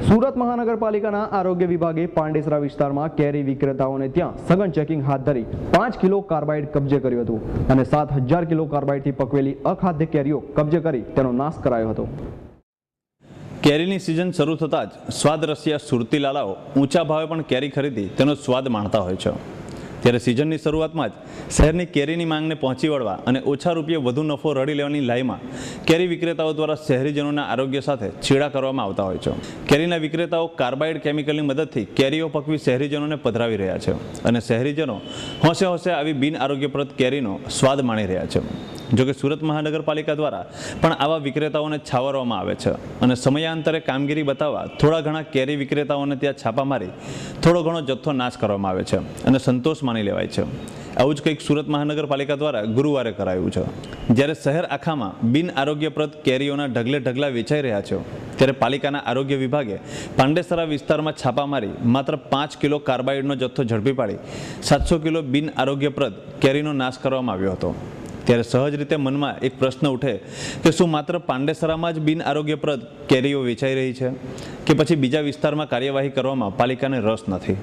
સુરત મહાનગરપાલિકાના આરોગ્ય વિભાગે પાંડેસરા વિસ્તારમાં કેરી વિક્રેતાઓને ત્યાં સઘન ચેકિંગ હાથ ધરી 5 કિલો કાર્બાઇડ કબજે કર્યું હતું અને 7,000 કિલો કાર્બાઇડથી પકવેલી અખાદ્ય કેરીઓ કબજે કરી તેનો નાશ કરાયો હતો। કેરીની સિઝન શરૂ થતાં જ સ્વાદ રસિયા સુરતી લાલાઓ ઊંચા ભાવે પણ કેરી ખરીદી તેનો સ્વાદ માણતા હોય છે। ત્યારે સિઝનની શરૂઆતમાં જ શહેરની કેરીની માંગને પહોંચી વળવા અને ઓછા રૂપિયે વધુ નફો રળી લેવાની લાઈમાં કેરી વિક્રેતાઓ દ્વારા શહેરીજનોના આરોગ્ય સાથે છેડા કરવામાં આવતા હોય છે। કેરીના વિક્રેતાઓ કાર્બાઇડ કેમિકલની મદદથી કેરીઓ પકવી શહેરીજનોને પધરાવી રહ્યા છે અને શહેરીજનો હોંશે હોંશે આવી બિન આરોગ્યપ્રદ કેરીનો સ્વાદ માણી રહ્યા છે। જોકે સુરત મહાનગરપાલિકા દ્વારા પણ આવા વિક્રેતાઓને છાવરવામાં આવે છે અને સમયાંતરે કામગીરી બતાવવા થોડા ઘણા કેરી વિક્રેતાઓને ત્યાં છાપા મારી થોડો ઘણો જથ્થો નાશ કરવામાં આવે છે અને સંતોષ માની લેવાય છે। આવું જ કંઈક સુરત મહાનગરપાલિકા દ્વારા ગુરુવારે કરાયું છે। જ્યારે શહેર આખામાં બિન આરોગ્યપ્રદ કેરીઓના ઢગલે ઢગલા વેચાઈ રહ્યા છે ત્યારે પાલિકાના આરોગ્ય વિભાગે પાંડેસરા વિસ્તારમાં છાપા મારી માત્ર 5 કિલો કાર્બાઇડનો જથ્થો ઝડપી પાડી 700 કિલો બિન આરોગ્યપ્રદ કેરીનો નાશ કરવામાં આવ્યો હતો। ત્યારે સહજ રીતે મનમાં એક પ્રશ્ન ઉઠે કે શું માત્ર પાંડેસરામાં જ બિન આરોગ્યપ્રદ કેરીઓ વેચાઈ રહી છે કે પછી બીજા વિસ્તારમાં કાર્યવાહી કરવામાં પાલિકાને રસ નથી।